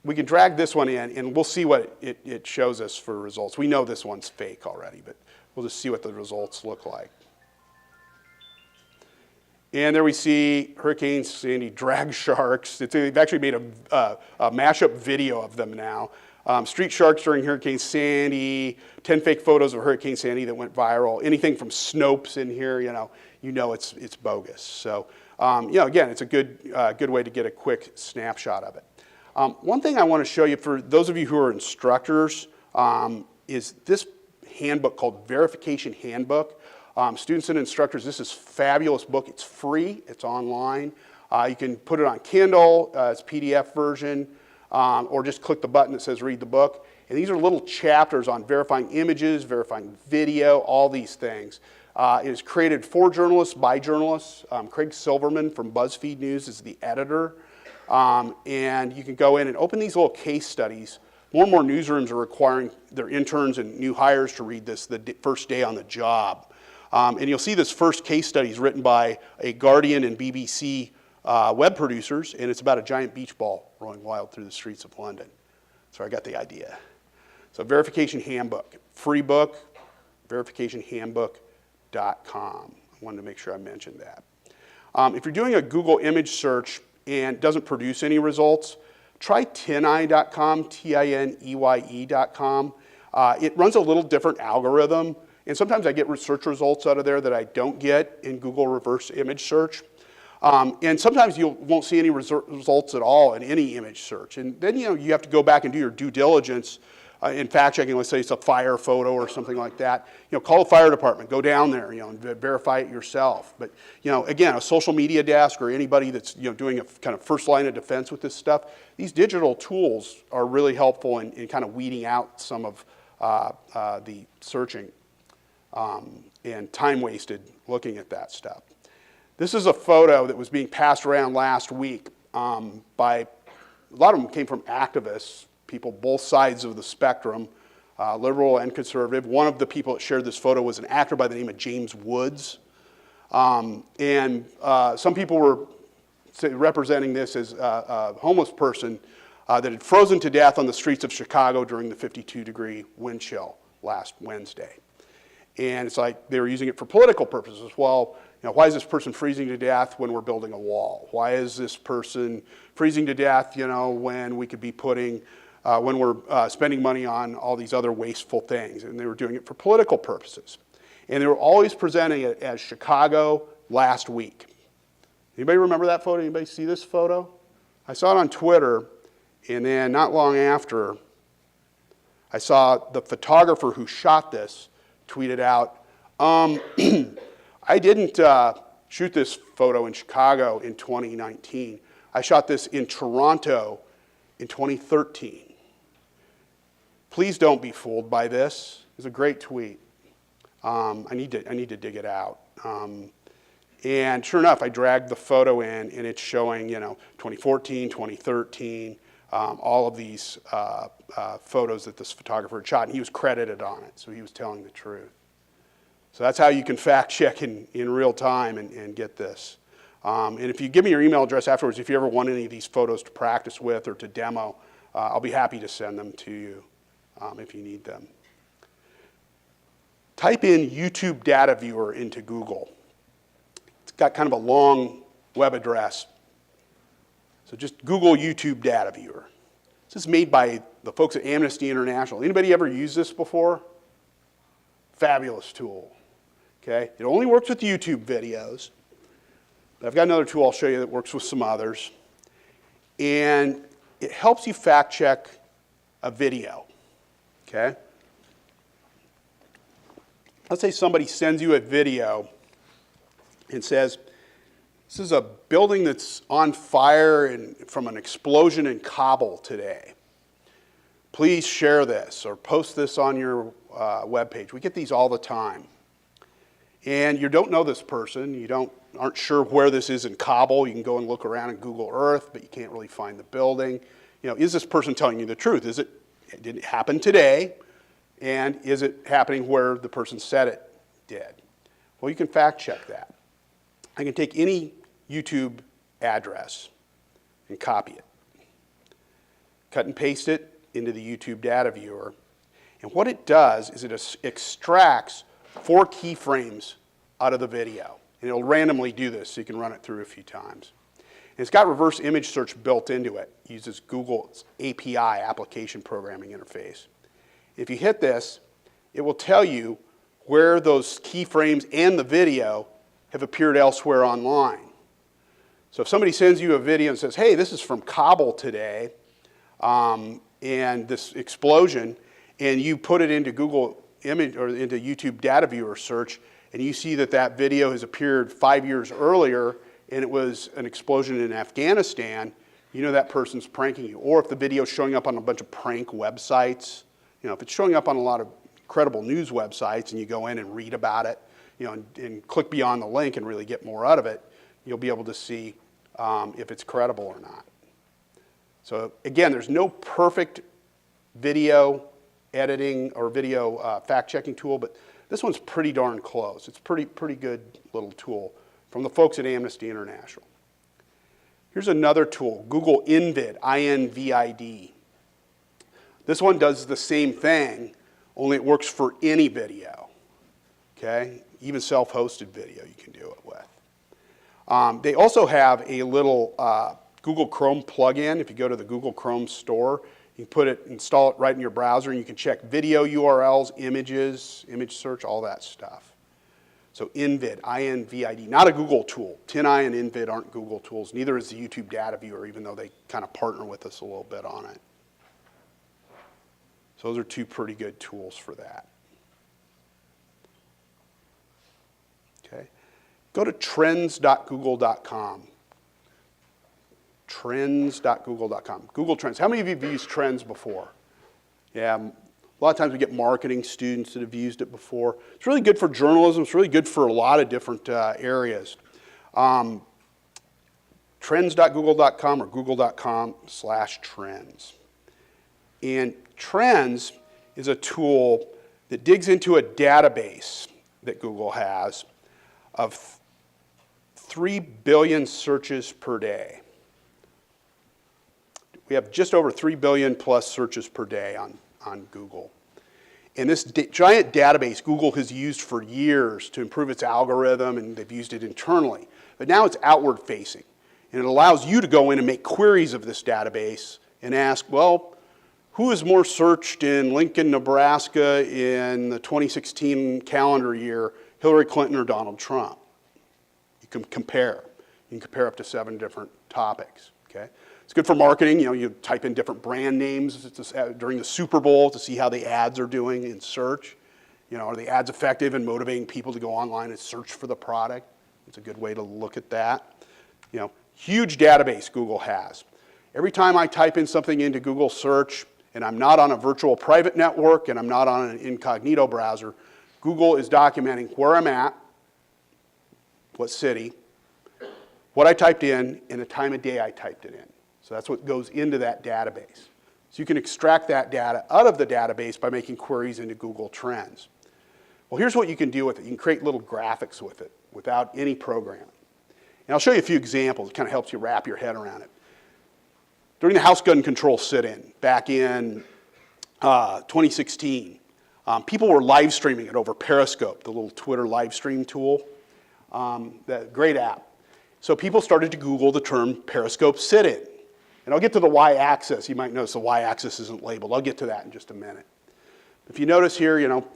We can drag this one in, and we'll see what it shows us for results. We know this one's fake already, but we'll just see what the results look like. And there we see Hurricane Sandy drag sharks. They've actually made a mashup video of them now. Street sharks during Hurricane Sandy, 10 fake photos of Hurricane Sandy that went viral. Anything from Snopes in here, you know it's bogus. So, again, it's a good way to get a quick snapshot of it. One thing I want to show you, for those of you who are instructors, is this handbook called Verification Handbook. Students and instructors, this is a fabulous book. It's free. It's online. You can put it on Kindle. It's PDF version. Or just click the button that says read the book. And these are little chapters on verifying images, verifying video, all these things. It is created for journalists, by journalists. Craig Silverman from BuzzFeed News is the editor. And you can go in and open these little case studies More and more newsrooms are requiring their interns and new hires to read this the first day on the job. And you'll see this first case study is written by a Guardian and BBC web producers, and it's about a giant beach ball rolling wild through the streets of London. So I got the idea. So Verification Handbook, free book, verificationhandbook.com. I wanted to make sure I mentioned that. If you're doing a Google image search and it doesn't produce any results, try tineye.com, tineye.com. It runs a little different algorithm, and sometimes I get search results out of there that I don't get in Google reverse image search. And sometimes you won't see any results at all in any image search. And then you have to go back and do your due diligence in fact checking. Let's say it's a fire photo or something like that. Call the fire department, go down there, and verify it yourself. But again, a social media desk or anybody that's doing a kind of first line of defense with this stuff, these digital tools are really helpful in kind of weeding out some of the searching and time wasted looking at that stuff. This is a photo that was being passed around last week by, a lot of them came from activists, people both sides of the spectrum, liberal and conservative. One of the people that shared this photo was an actor by the name of James Woods. Some people were representing this as a homeless person that had frozen to death on the streets of Chicago during the 52-degree wind chill last Wednesday. And it's like they were using it for political purposes. Well, why is this person freezing to death when we're building a wall? Why is this person freezing to death, when we could be putting, when we're spending money on all these other wasteful things? And they were doing it for political purposes. And they were always presenting it as Chicago last week. Anybody remember that photo? Anybody see this photo? I saw it on Twitter, and then not long after, I saw the photographer who shot this tweeted out, I didn't shoot this photo in Chicago in 2019. I shot this in Toronto in 2013. Please don't be fooled by this. It's a great tweet. I need to dig it out. And sure enough, I dragged the photo in, and it's showing 2014, 2013, all of these photos that this photographer had shot, and he was credited on it, so he was telling the truth. So that's how you can fact check in real time and get this. And if you give me your email address afterwards, if you ever want any of these photos to practice with or to demo, I'll be happy to send them to you if you need them. Type in YouTube Data Viewer into Google. It's got kind of a long web address. So just Google YouTube Data Viewer. This is made by the folks at Amnesty International. Anybody ever used this before? Fabulous tool. Okay? It only works with YouTube videos. But I've got another tool I'll show you that works with some others. And it helps you fact check a video. Okay? Let's say somebody sends you a video and says, this is a building that's on fire from an explosion in Kabul today. Please share this or post this on your webpage. We get these all the time. And you don't know this person. You aren't sure where this is in Kabul. You can go and look around in Google Earth, but you can't really find the building. Is this person telling you the truth? Did it happen today? And is it happening where the person said it did? Well, you can fact check that. I can take any YouTube address and copy it. Cut and paste it into the YouTube Data Viewer. And what it does is it extracts 4 keyframes out of the video. And it'll randomly do this, so you can run it through a few times. And it's got reverse image search built into it. It uses Google's API, Application Programming Interface. If you hit this, it will tell you where those keyframes and the video have appeared elsewhere online. So if somebody sends you a video and says, hey, this is from Kabul today, and this explosion, and you put it into Google Image or into YouTube Data Viewer search, and you see that video has appeared 5 years earlier, and it was an explosion in Afghanistan, you know that person's pranking you. Or if the video's showing up on a bunch of prank websites, if it's showing up on a lot of credible news websites, and you go in and read about it, and click beyond the link and really get more out of it, you'll be able to see if it's credible or not. So again, there's no perfect video editing or video fact-checking tool, but this one's pretty darn close. It's pretty good little tool from the folks at Amnesty International. Here's another tool, Google InVid, I-N-V-I-D. This one does the same thing, only it works for any video, okay? Even self-hosted video you can do it with. They also have a little Google Chrome plugin. If you go to the Google Chrome store, you can install it right in your browser, and you can check video URLs, images, image search, all that stuff. So InVid, I-N-V-I-D, not a Google tool. TinEye and InVid aren't Google tools. Neither is the YouTube Data Viewer, even though they kind of partner with us a little bit on it. So those are two pretty good tools for that. Okay. Go to trends.google.com. Trends.google.com. Google Trends. How many of you have used Trends before? Yeah, a lot of times we get marketing students that have used it before. It's really good for journalism. It's really good for a lot of different areas. Trends.google.com or google.com/trends. And Trends is a tool that digs into a database that Google has of 3 billion searches per day. We have just over 3 billion plus searches per day on Google. And this giant database Google has used for years to improve its algorithm, and they've used it internally. But now it's outward facing. And it allows you to go in and make queries of this database and ask, well, who is more searched in Lincoln, Nebraska in the 2016 calendar year, Hillary Clinton or Donald Trump? You can compare. You can compare up to 7 different topics, okay? It's good for marketing. You know, you type in different brand names during the Super Bowl to see how the ads are doing in search. You know, are the ads effective in motivating people to go online and search for the product? It's a good way to look at that. You know, huge database Google has. Every time I type in something into Google search and I'm not on a virtual private network and I'm not on an incognito browser, Google is documenting where I'm at, what city, what I typed in, and the time of day I typed it in. So that's what goes into that database. So you can extract that data out of the database by making queries into Google Trends. Well, here's what you can do with it. You can create little graphics with it without any programming. And I'll show you a few examples. It kind of helps you wrap your head around it. During the House Gun Control sit-in back in 2016, people were live streaming it over Periscope, the little Twitter live stream tool. That great app. So people started to Google the term Periscope sit-in. And I'll get to the y-axis. You might notice the y-axis isn't labeled. I'll get to that in just a minute. If you notice here, you know,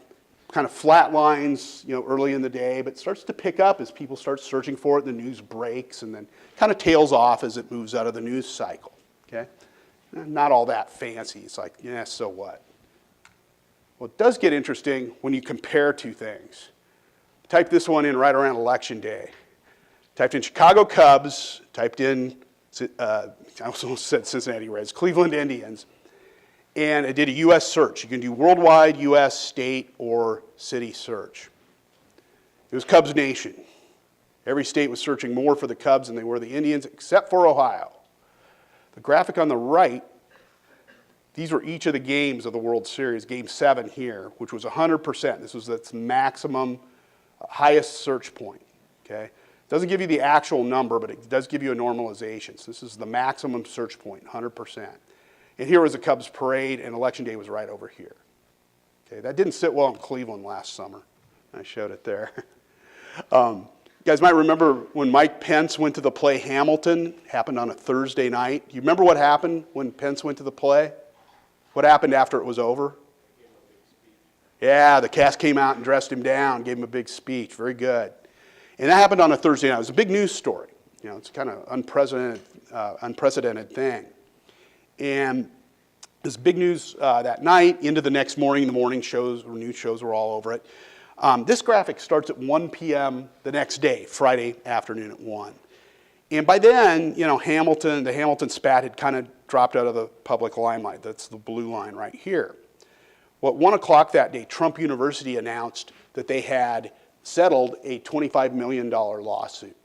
kind of flat lines, you know, early in the day, but starts to pick up as people start searching for it, the news breaks, and then kind of tails off as it moves out of the news cycle, okay? Not all that fancy. It's like, yeah, so what? Well, it does get interesting when you compare two things. Type this one in right around Election Day. Typed in Chicago Cubs, typed in, I also said Cincinnati Reds, Cleveland Indians, and I did a U.S. search. You can do worldwide, U.S., state, or city search. It was Cubs Nation. Every state was searching more for the Cubs than they were the Indians, except for Ohio. The graphic on the right, these were each of the games of the World Series, Game 7 here, which was 100%. This was its maximum, highest search point, okay? Doesn't give you the actual number, but it does give you a normalization. So this is the maximum search point, 100%. And here was the Cubs parade, and Election Day was right over here. Okay, that didn't sit well in Cleveland last summer. I showed it there. You guys might remember when Mike Pence went to the play Hamilton, happened on a Thursday night. Do you remember what happened when Pence went to the play? What happened after it was over? Yeah, the cast came out and dressed him down, gave him a big speech. Very good. And that happened on a Thursday night. It was a big news story. You know, it's kind of unprecedented thing. And this big news that night, into the next morning, the morning shows or news shows were all over it. This graphic starts at 1 p.m. the next day, Friday afternoon at 1. And by then, you know, the Hamilton spat had kind of dropped out of the public limelight. That's the blue line right here. Well, at 1 o'clock that day, Trump University announced that they had settled a $25 million lawsuit,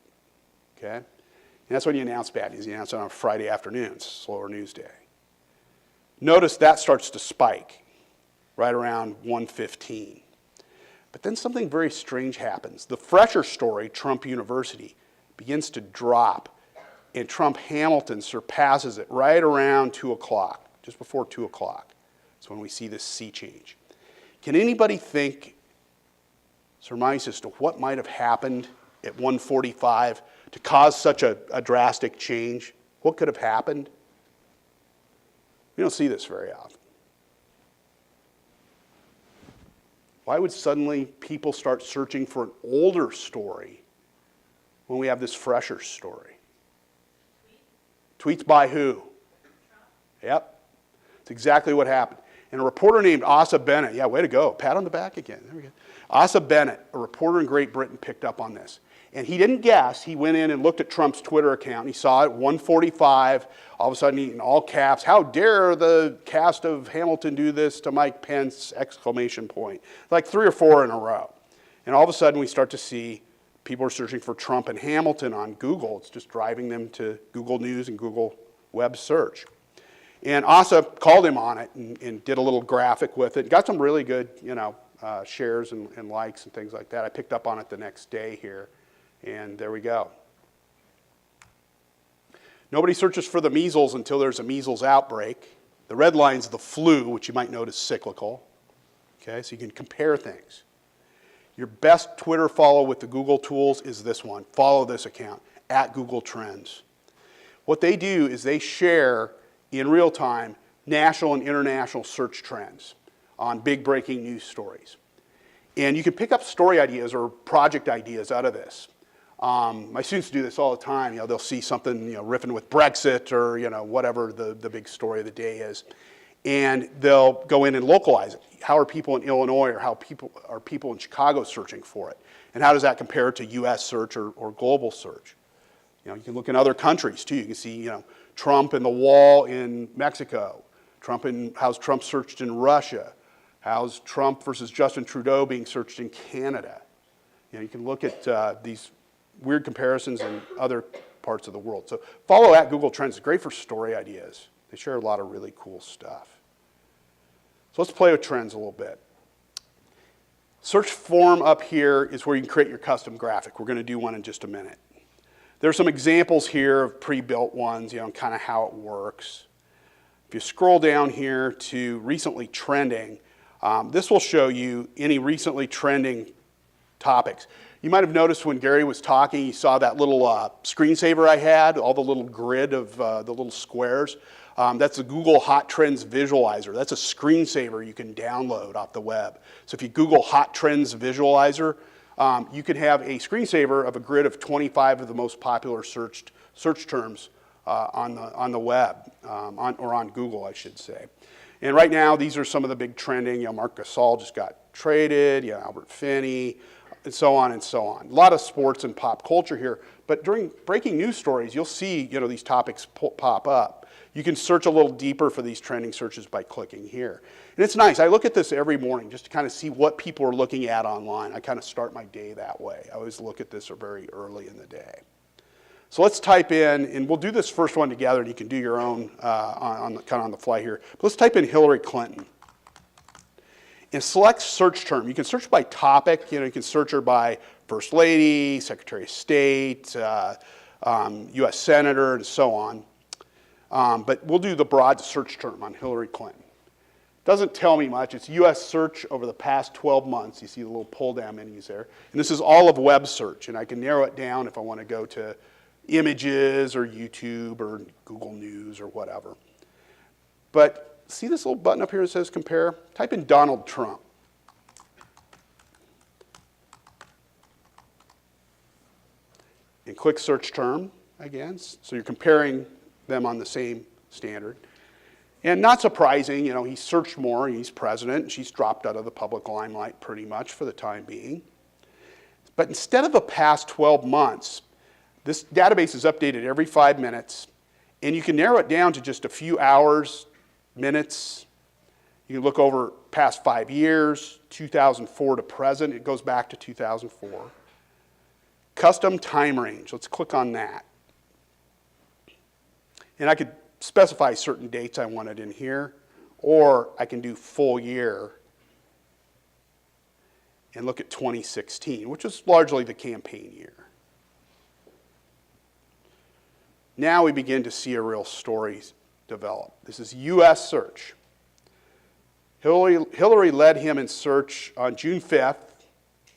okay? And that's when you announce bad news. You announce it on a Friday afternoon. It's a slower news day. Notice that starts to spike right around 115. But then something very strange happens. The fresher story, Trump University, begins to drop, and Trump Hamilton surpasses it right around 2 o'clock, just before 2 o'clock. That's when we see this sea change. Can anybody surmise as to what might have happened at 145 to cause such a drastic change? What could have happened? We don't see this very often. Why would suddenly people start searching for an older story when we have this fresher story? Tweets by who? Yep. It's exactly what happened. And a reporter named Asa Bennett, yeah, way to go. Pat on the back again. There we go. Asa Bennett, a reporter in Great Britain, picked up on this. And he didn't guess. He went in and looked at Trump's Twitter account. He saw it, 145. All of a sudden, in all caps, how dare the cast of Hamilton do this to Mike Pence, exclamation point. Like 3 or 4 in a row. And all of a sudden, we start to see people are searching for Trump and Hamilton on Google. It's just driving them to Google News and Google Web Search. And Asa called him on it and did a little graphic with it. Got some really good, shares and likes and things like that. I picked up on it the next day here. And there we go. Nobody searches for the measles until there's a measles outbreak. The red line's the flu, which you might note is cyclical. Okay, so you can compare things. Your best Twitter follow with the Google tools is this one. Follow this account, @GoogleTrends. What they do is they share in real time national and international search trends on big breaking news stories. And you can pick up story ideas or project ideas out of this. My students do this all the time. They'll see something, riffing with Brexit or, whatever the big story of the day is. And they'll go in and localize it. How are people in Illinois or how are people in Chicago searching for it? And how does that compare to US search or global search? You can look in other countries too. You can see, Trump and the wall in Mexico. How's Trump searched in Russia? How's Trump versus Justin Trudeau being searched in Canada? You can look at these weird comparisons in other parts of the world. So follow @GoogleTrends. It's great for story ideas. They share a lot of really cool stuff. So let's play with trends a little bit. Search form up here is where you can create your custom graphic. We're going to do one in just a minute. There are some examples here of pre-built ones, kind of how it works. If you scroll down here to recently trending, this will show you any recently trending topics. You might have noticed when Gary was talking, you saw that little screensaver I had, all the little grid of the little squares. That's the Google Hot Trends Visualizer. That's a screensaver you can download off the web. So if you Google Hot Trends Visualizer, you can have a screensaver of a grid of 25 of the most popular search terms on the web, or on Google, I should say. And right now, these are some of the big trending. Marc Gasol just got traded, Albert Finney, and so on and so on. A lot of sports and pop culture here. But during breaking news stories, you'll see these topics pop up. You can search a little deeper for these trending searches by clicking here. And it's nice. I look at this every morning just to kind of see what people are looking at online. I kind of start my day that way. I always look at this very early in the day. So let's type in, and we'll do this first one together, and you can do your own kind of on the fly here. But let's type in Hillary Clinton. And select search term. You can search by topic. You can search her by First Lady, Secretary of State, U.S. Senator, and so on. But we'll do the broad search term on Hillary Clinton. Doesn't tell me much. It's U.S. search over the past 12 months. You see the little pull-down menus there. And this is all of web search. And I can narrow it down if I want to go to images or YouTube or Google News or whatever. But see this little button up here that says compare? Type in Donald Trump. And click search term again. So you're comparing them on the same standard. And not surprising, he's searched more, he's president, and she's dropped out of the public limelight pretty much for the time being. But instead of the past 12 months, this database is updated every 5 minutes, and you can narrow it down to just a few hours, minutes. You can look over past 5 years, 2004 to present. It goes back to 2004. Custom time range. Let's click on that. And I could specify certain dates I wanted in here. or I can do full year and look at 2016, which was largely the campaign year. Now we begin to see a real story develop. This is U.S. search. Hillary led him in search on June 5th.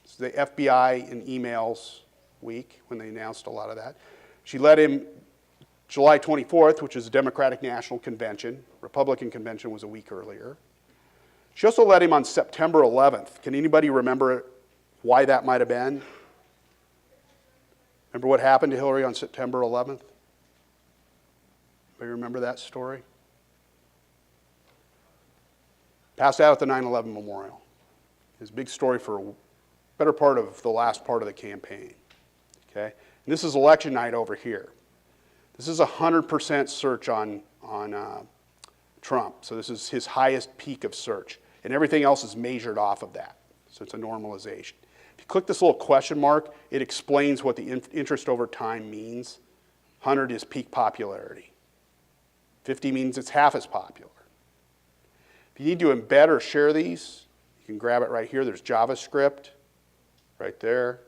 This is the FBI in emails week when they announced a lot of that. She led him July 24th, which is the Democratic National Convention. Republican Convention was a week earlier. She also led him on September 11th. Can anybody remember why that might have been? Remember what happened to Hillary on September 11th? Anybody remember that story? Passed out at the 9/11 memorial. It's a big story for a better part of the last part of the campaign. Okay? And this is election night over here. This is 100% search on Trump. So this is his highest peak of search. And everything else is measured off of that. So it's a normalization. If you click this little question mark, it explains what the interest over time means. 100 is peak popularity. 50 means it's half as popular. If you need to embed or share these, you can grab it right here. There's JavaScript right there.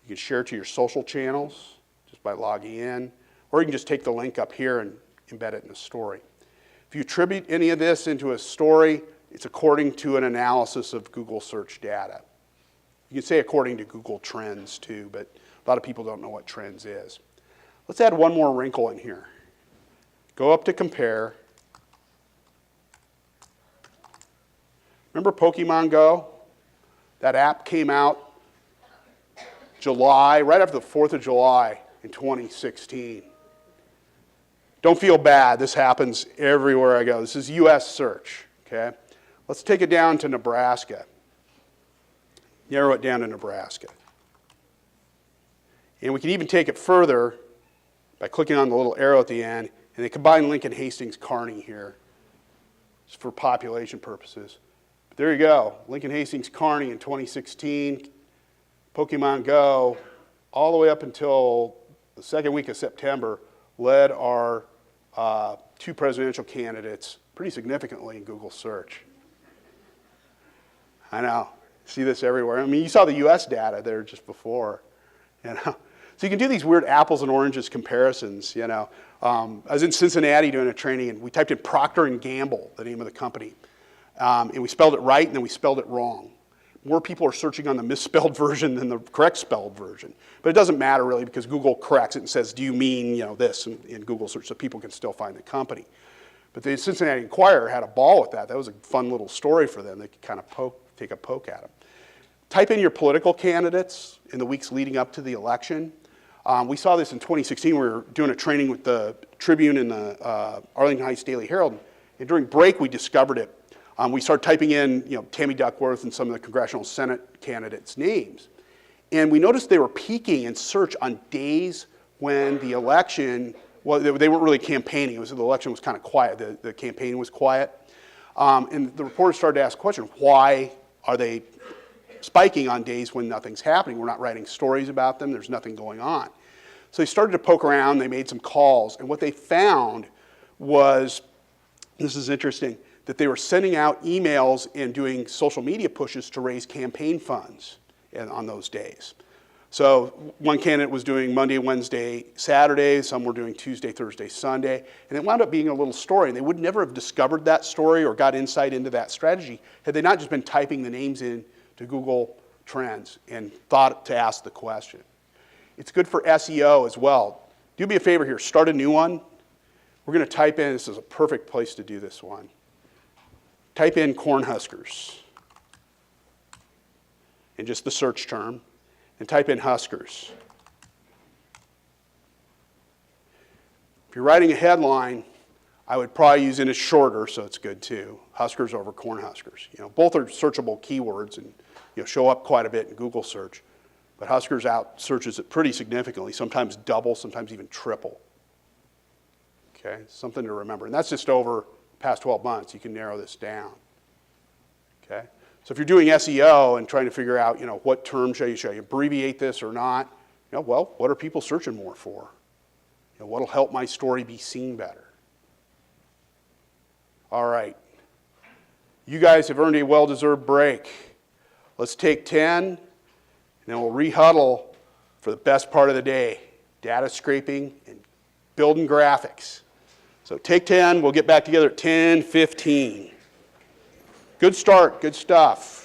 You can share it to your social channels just by logging in. Or you can just take the link up here and embed it in a story. If you attribute any of this into a story, it's according to an analysis of Google search data. You can say according to Google Trends too, but a lot of people don't know what Trends is. Let's add one more wrinkle in here. Go up to compare. Remember Pokemon Go? That app came out July, right after the 4th of July in 2016. Don't feel bad. This happens everywhere I go. This is U.S. search, okay? Let's take it down to Nebraska. Narrow it down to Nebraska. And we can even take it further by clicking on the little arrow at the end, and they combine Lincoln, Hastings, Kearney here just for population purposes. But there you go. Lincoln, Hastings, Kearney in 2016. Pokemon Go, all the way up until the second week of September, led our two presidential candidates pretty significantly in Google search. I know. See this everywhere. I mean, you saw the U.S. data there just before. You know? So you can do these weird apples and oranges comparisons. You know, I was in Cincinnati doing a training, and we typed in Procter & Gamble, the name of the company, and we spelled it right, and then we spelled it wrong. More people are searching on the misspelled version than the correct spelled version. But it doesn't matter really, because Google corrects it and says, do you mean, you know, this in Google search, so people can still find the company. But the Cincinnati Enquirer had a ball with that. That was a fun little story for them. They could kind of take a poke at them. Type in your political candidates in the weeks leading up to the election. We saw this in 2016. We were doing a training with the Tribune and the Arlington Heights Daily Herald. And during break, we discovered it. We started typing in, you know, Tammy Duckworth and some of the congressional Senate candidates' names. And we noticed they were peaking in search on days when the election, well, they weren't really campaigning. The election was kind of quiet. The campaign was quiet. And the reporters started to ask the question, why are they spiking on days when nothing's happening? We're not writing stories about them. There's nothing going on. So they started to poke around. They made some calls. And what they found was, this is interesting, that they were sending out emails and doing social media pushes to raise campaign funds on those days. So one candidate was doing Monday, Wednesday, Saturday. Some were doing Tuesday, Thursday, Sunday. And it wound up being a little story. And they would never have discovered that story or got insight into that strategy had they not just been typing the names in to Google Trends and thought to ask the question. It's good for SEO as well. Do me a favor here, start a new one. We're going to type in, this is a perfect place to do this one. Type in Cornhuskers in just the search term, and type in Huskers. If you're writing a headline, I would probably use it shorter, so it's good too. Huskers over Cornhuskers. You know, both are searchable keywords and, you know, show up quite a bit in Google search. But Huskers out searches it pretty significantly, sometimes double, sometimes even triple. Okay, something to remember. And that's just over the past 12 months. You can narrow this down. Okay, so if you're doing SEO and trying to figure out, you know, what term should I abbreviate this or not? You know, well, what are people searching more for? You know, what'll help my story be seen better? All right. You guys have earned a well-deserved break. Let's take 10, and then we'll re-huddle for the best part of the day, data scraping and building graphics. So take 10, we'll get back together at 10:15. Good start, good stuff.